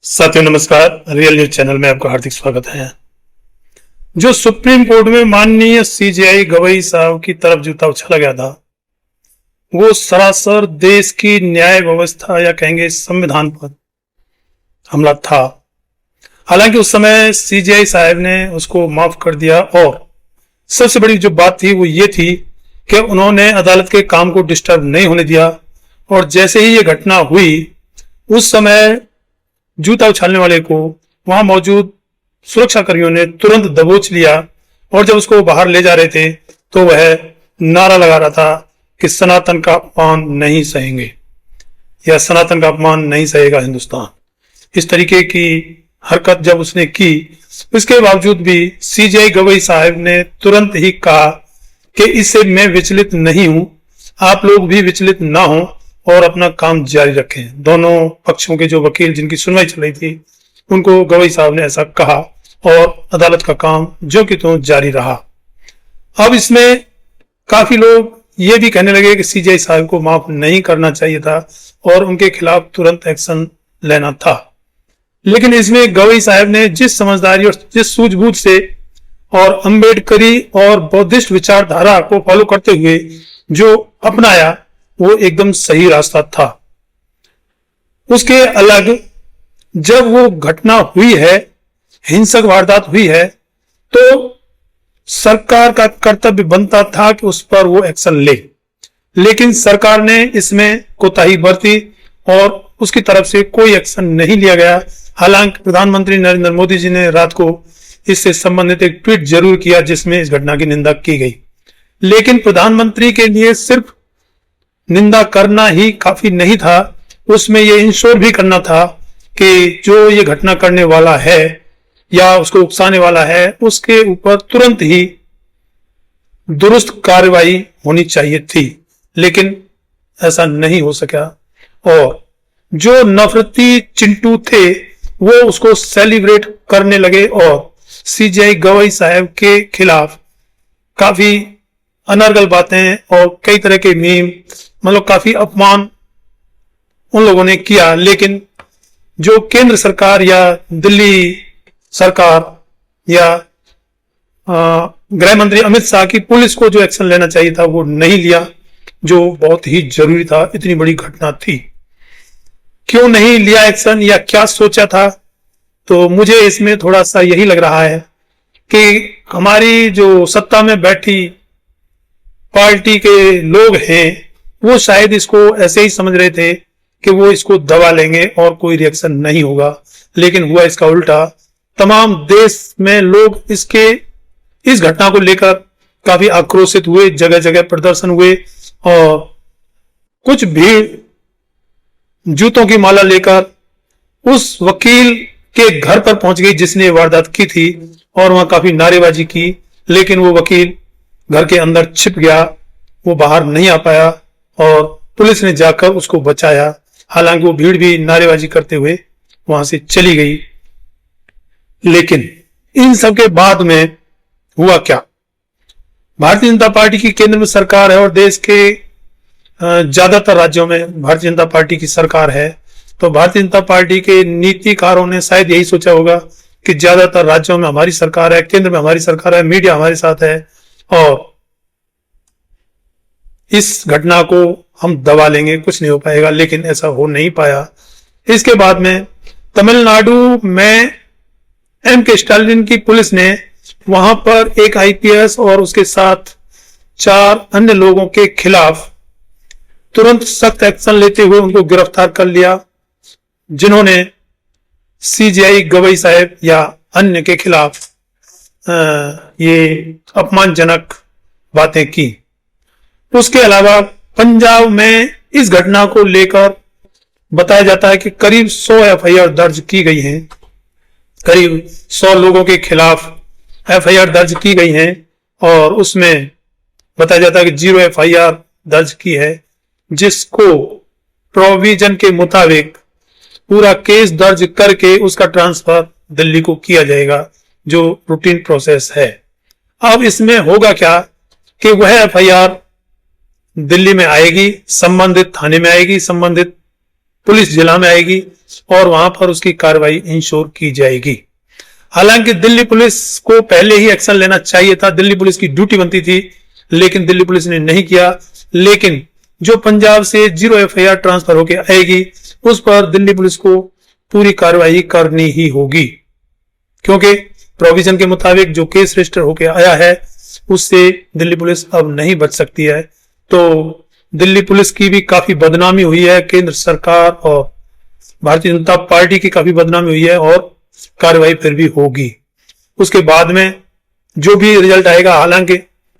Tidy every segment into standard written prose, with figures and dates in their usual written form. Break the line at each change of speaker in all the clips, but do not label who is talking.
साथियों नमस्कार। Real news channel में आपका हार्दिक स्वागत है। जो सुप्रीम कोर्ट में माननीय सीजेआई गवई साहब की तरफ जूता उछाला गया था, वो सरासर देश की न्याय व्यवस्था या कहेंगे संविधान पर हमला था। हालांकि उस समय सीजेआई साहब ने उसको माफ कर दिया और सबसे बड़ी जो बात थी वो ये थी कि उन्होंने अदालत के काम को डिस्टर्ब नहीं होने दिया। और जैसे ही ये घटना हुई उस समय जूता उछालने वाले को वहां मौजूद सुरक्षा कर्मियों ने तुरंत दबोच लिया और जब उसको बाहर ले जा रहे थे तो वह नारा लगा रहा था कि सनातन का अपमान नहीं सहेंगे या सनातन का अपमान नहीं सहेगा हिंदुस्तान। इस तरीके की हरकत जब उसने की, इसके बावजूद भी सीजेआई गवई साहब ने तुरंत ही कहा कि इससे मैं विचलित नहीं हूं, आप लोग भी विचलित ना हो और अपना काम जारी रखें। दोनों पक्षों के जो वकील जिनकी सुनवाई चल रही थी उनको गवई साहब ने ऐसा कहा और अदालत का काम जो कि तो जारी रहा। अब इसमें काफी लोग ये भी कहने लगे कि सीजेआई साहब को माफ नहीं करना चाहिए था और उनके खिलाफ तुरंत एक्शन लेना था। लेकिन इसमें गवई साहब ने जिस समझदारी और जिस सूझबूझ से और अंबेडकरी और बौद्धिस्ट विचारधारा को फॉलो करते हुए जो अपनाया वो एकदम सही रास्ता था। उसके अलग जब वो घटना हुई है, हिंसक वारदात हुई है, तो सरकार का कर्तव्य बनता था कि उस पर वो एक्शन ले, लेकिन सरकार ने इसमें कोताही बरती और उसकी तरफ से कोई एक्शन नहीं लिया गया। हालांकि प्रधानमंत्री नरेंद्र मोदी जी ने रात को इससे संबंधित एक ट्वीट जरूर किया जिसमें इस घटना की निंदा की गई, लेकिन प्रधानमंत्री के लिए सिर्फ निंदा करना ही काफी नहीं था, उसमें यह इंश्योर भी करना था कि जो ये घटना करने वाला है या उसको उकसाने वाला है उसके ऊपर तुरंत ही दुरुस्त कार्रवाई होनी चाहिए थी, लेकिन ऐसा नहीं हो सका और जो नफरती चिंटू थे वो उसको सेलिब्रेट करने लगे और सीजेआई गवई साहब के खिलाफ काफी अनर्गल बातें और कई तरह के मीम, मतलब काफी अपमान उन लोगों ने किया। लेकिन जो केंद्र सरकार या दिल्ली सरकार या गृह मंत्री अमित शाह की पुलिस को जो एक्शन लेना चाहिए था वो नहीं लिया, जो बहुत ही जरूरी था। इतनी बड़ी घटना थी, क्यों नहीं लिया एक्शन या क्या सोचा था? तो मुझे इसमें थोड़ा सा यही लग रहा है कि हमारी जो सत्ता में बैठी पार्टी के लोग हैं वो शायद इसको ऐसे ही समझ रहे थे कि वो इसको दबा लेंगे और कोई रिएक्शन नहीं होगा, लेकिन हुआ इसका उल्टा। तमाम देश में लोग इस घटना को लेकर काफी आक्रोशित हुए, जगह जगह प्रदर्शन हुए और कुछ भीड़ जूतों की माला लेकर उस वकील के घर पर पहुंच गई जिसने वारदात की थी और वहां काफी नारेबाजी की, लेकिन वो वकील घर के अंदर छिप गया, वो बाहर नहीं आ पाया और पुलिस ने जाकर उसको बचाया। हालांकि वो भीड़ भी नारेबाजी करते हुए वहां से चली गई। लेकिन इन सब के बाद में हुआ क्या? भारतीय जनता पार्टी की केंद्र में सरकार है और देश के ज्यादातर राज्यों में भारतीय जनता पार्टी की सरकार है, तो भारतीय जनता पार्टी के नीतिकारों ने शायद यही सोचा होगा कि ज्यादातर राज्यों में हमारी सरकार है, केंद्र में हमारी सरकार है, मीडिया हमारे साथ है और इस घटना को हम दबा लेंगे, कुछ नहीं हो पाएगा। लेकिन ऐसा हो नहीं पाया। इसके बाद में तमिलनाडु में एम.के. स्टालिन की पुलिस ने वहां पर एक आईपीएस और उसके साथ 4 अन्य लोगों के खिलाफ तुरंत सख्त एक्शन लेते हुए उनको गिरफ्तार कर लिया, जिन्होंने सीजेआई गवई साहब या अन्य के खिलाफ ये अपमानजनक बातें की। उसके अलावा पंजाब में इस घटना को लेकर बताया जाता है कि करीब 100 एफआईआर दर्ज की गई हैं, करीब 100 लोगों के खिलाफ एफआईआर दर्ज की गई हैं और उसमें बताया जाता है कि 0 एफआईआर दर्ज की है, जिसको प्रोविजन के मुताबिक पूरा केस दर्ज करके उसका ट्रांसफर दिल्ली को किया जाएगा, जो रूटीन प्रोसेस है। अब इसमें होगा क्या कि वह एफआईआर दिल्ली में आएगी, संबंधित थाने में आएगी, संबंधित पुलिस जिला में आएगी, और वहां पर उसकी कार्रवाई इंश्योर की जाएगी। हालांकि दिल्ली पुलिस को पहले ही एक्शन लेना चाहिए था, दिल्ली पुलिस की ड्यूटी बनती थी, लेकिन दिल्ली पुलिस ने नहीं किया। लेकिन जो पंजाब से 0 एफआईआर ट्रांसफर होकर आएगी उस पर दिल्ली पुलिस को पूरी कार्रवाई करनी ही होगी, क्योंकि प्रोविजन के मुताबिक जो केस रजिस्टर होकर आया है उससे दिल्ली पुलिस अब नहीं बच सकती है। तो दिल्ली पुलिस की भी काफी बदनामी हुई है, केंद्र सरकार और भारतीय जनता पार्टी की काफी बदनामी हुई है, और कार्रवाई फिर भी होगी। उसके बाद में जो भी रिजल्ट आएगा, हालांकि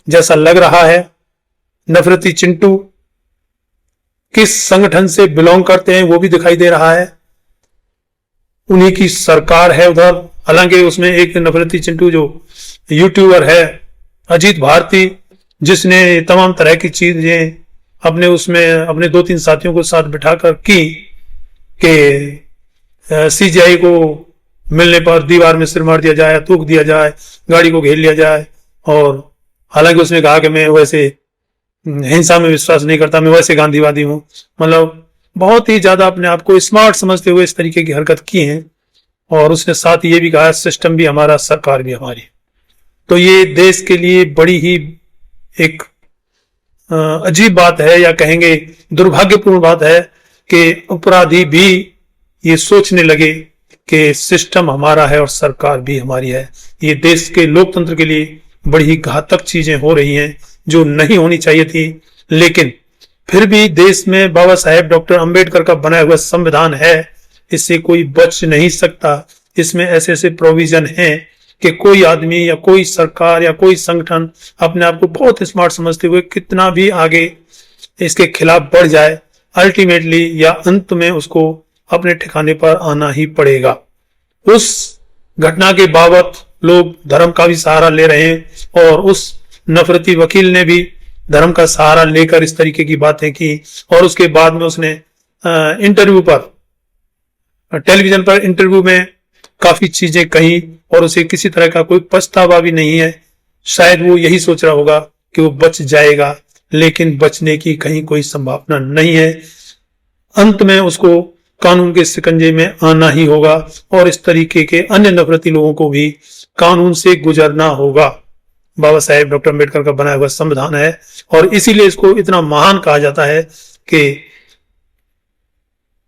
जैसा लग रहा है नफरती चिंटू किस संगठन से बिलोंग करते हैं वो भी दिखाई दे रहा है, उन्हीं की सरकार है उधर। हालांकि उसमें एक नफरती चिंटू जो यूट्यूबर है अजीत भारती, जिसने तमाम तरह की चीजें अपने उसमें अपने 2-3 साथियों को साथ बिठाकर की कि सीजीआई को मिलने पर दीवार में सिर मार दिया जाए, थूक दिया जाए, गाड़ी को घेर लिया जाए। और हालांकि उसने कहा कि मैं वैसे हिंसा में विश्वास नहीं करता, मैं वैसे गांधीवादी हूं। मतलब बहुत ही ज्यादा अपने आप को स्मार्ट समझते हुए इस तरीके की हरकत की है। और उसने साथ ये भी कहा सिस्टम भी हमारा, सरकार भी हमारी। तो ये देश के लिए बड़ी ही एक अजीब बात है, या कहेंगे दुर्भाग्यपूर्ण बात है कि अपराधी भी ये सोचने लगे कि सिस्टम हमारा है और सरकार भी हमारी है। ये देश के लोकतंत्र के लिए बड़ी ही घातक चीजें हो रही हैं जो नहीं होनी चाहिए थी। लेकिन फिर भी देश में बाबा साहेब डॉक्टर अंबेडकर का बनाया हुआ संविधान है, इससे कोई बच नहीं सकता। इसमें ऐसे ऐसे प्रोविजन हैं कि कोई आदमी या कोई सरकार या कोई संगठन अपने आप को बहुत स्मार्ट समझते हुए कितना भी आगे इसके खिलाफ बढ़ जाए, अल्टीमेटली या अंत में उसको अपने ठिकाने पर आना ही पड़ेगा। उस घटना के बाबत लोग धर्म का भी सहारा ले रहे हैं, और उस नफरती वकील ने भी धर्म का सहारा लेकर इस तरीके की बातें की। और उसके बाद में उसने इंटरव्यू पर, टेलीविजन पर इंटरव्यू में काफी चीजें कही, और उसे किसी तरह का कोई पछतावा भी नहीं है। शायद वो यही सोच रहा होगा कि वो बच जाएगा, लेकिन बचने की कहीं कोई संभावना नहीं है। अंत में उसको कानून के शिकंजे में आना ही होगा, और इस तरीके के अन्य नफरती लोगों को भी कानून से गुजरना होगा। बाबा साहेब डॉक्टर अम्बेडकर का बनाया हुआ संविधान है, और इसीलिए इसको इतना महान कहा जाता है कि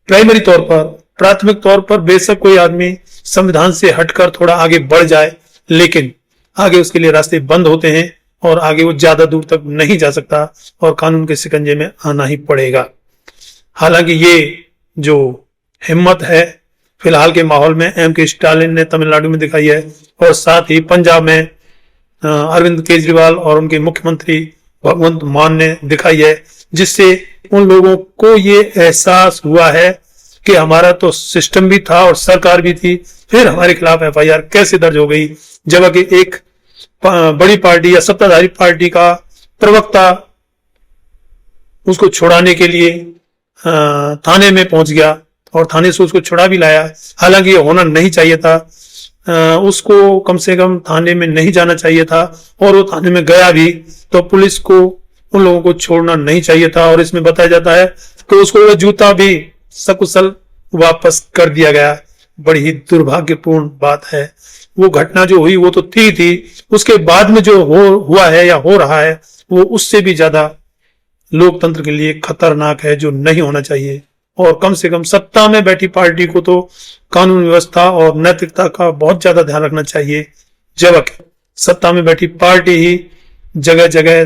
प्राइमरी तौर पर, प्राथमिक तौर पर बेशक कोई आदमी संविधान से हटकर थोड़ा आगे बढ़ जाए, लेकिन आगे उसके लिए रास्ते बंद होते हैं और आगे वो ज्यादा दूर तक नहीं जा सकता, और कानून के शिकंजे में आना ही पड़ेगा। हालांकि ये जो हिम्मत है फिलहाल के माहौल में M.K. स्टालिन ने तमिलनाडु में दिखाई है, और साथ ही पंजाब में अरविंद केजरीवाल और उनके मुख्यमंत्री भगवंत मान ने दिखाई है, जिससे उन लोगों को ये एहसास हुआ है कि हमारा तो सिस्टम भी था और सरकार भी थी, फिर हमारे खिलाफ एफआईआर कैसे दर्ज हो गई, जबकि एक बड़ी पार्टी या सत्ताधारी पार्टी का प्रवक्ता उसको छुड़ाने के लिए थाने में पहुंच गया और थाने से उसको छुड़ा भी लाया। हालांकि ये होना नहीं चाहिए था, उसको कम से कम थाने में नहीं जाना चाहिए था, और वो थाने में गया भी तो पुलिस को उन लोगों को छोड़ना नहीं चाहिए था। और इसमें बताया जाता है कि उसको वो जूता भी सकुशल वापस कर दिया गया। बड़ी ही दुर्भाग्यपूर्ण बात है। वो घटना जो हुई वो तो थी, उसके बाद में जो हुआ है या हो रहा है वो उससे भी ज्यादा लोकतंत्र के लिए खतरनाक है, जो नहीं होना चाहिए। और कम से कम सत्ता में बैठी पार्टी को तो कानून व्यवस्था और नैतिकता का बहुत ज्यादा ध्यान रखना चाहिए, जबकि सत्ता में बैठी पार्टी ही जगह जगह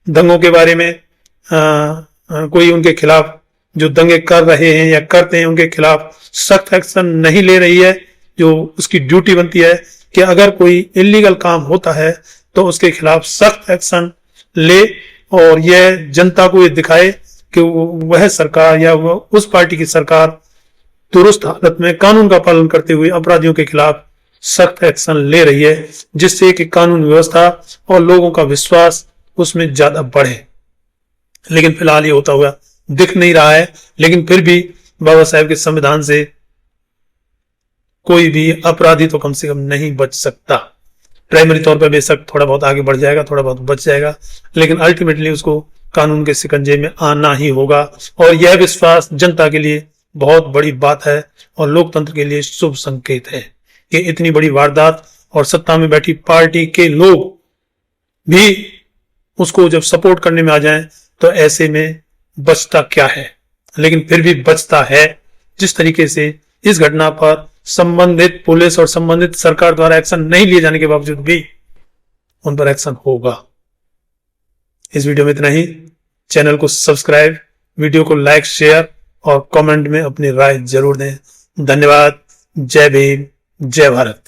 दंगों के बारे में कोई उनके खिलाफ जो दंगे कर रहे हैं या करते हैं उनके खिलाफ सख्त एक्शन नहीं ले रही है। जो उसकी ड्यूटी बनती है कि अगर कोई इलीगल काम होता है तो उसके खिलाफ सख्त एक्शन ले, और यह जनता को ये दिखाए कि वह सरकार या वह उस पार्टी की सरकार दुरुस्त हालत में कानून का पालन करते हुए अपराधियों के खिलाफ सख्त एक्शन ले रही है, जिससे कि कानून व्यवस्था और लोगों का विश्वास उसमें ज्यादा बढ़े। लेकिन फिलहाल ये होता हुआ दिख नहीं रहा है। लेकिन फिर भी बाबा साहेब के संविधान से कोई भी अपराधी तो कम से कम नहीं बच सकता। प्राइमरी तौर पर बेशक थोड़ा बहुत आगे बढ़ जाएगा, थोड़ा बहुत बच जाएगा, लेकिन अल्टीमेटली उसको कानून के शिकंजे में आना ही होगा। और यह विश्वास जनता के लिए बहुत बड़ी बात है और लोकतंत्र के लिए शुभ संकेत है कि इतनी बड़ी वारदात और सत्ता में बैठी पार्टी के लोग भी उसको जब सपोर्ट करने में आ जाएं तो ऐसे में बचता क्या है, लेकिन फिर भी बचता है। जिस तरीके से इस घटना पर संबंधित पुलिस और संबंधित सरकार द्वारा एक्शन नहीं लिए जाने के बावजूद भी उन पर एक्शन होगा। इस वीडियो में इतना ही। चैनल को सब्सक्राइब, वीडियो को लाइक, शेयर और कमेंट में अपनी राय जरूर दें। धन्यवाद। जय भीम, जय भारत।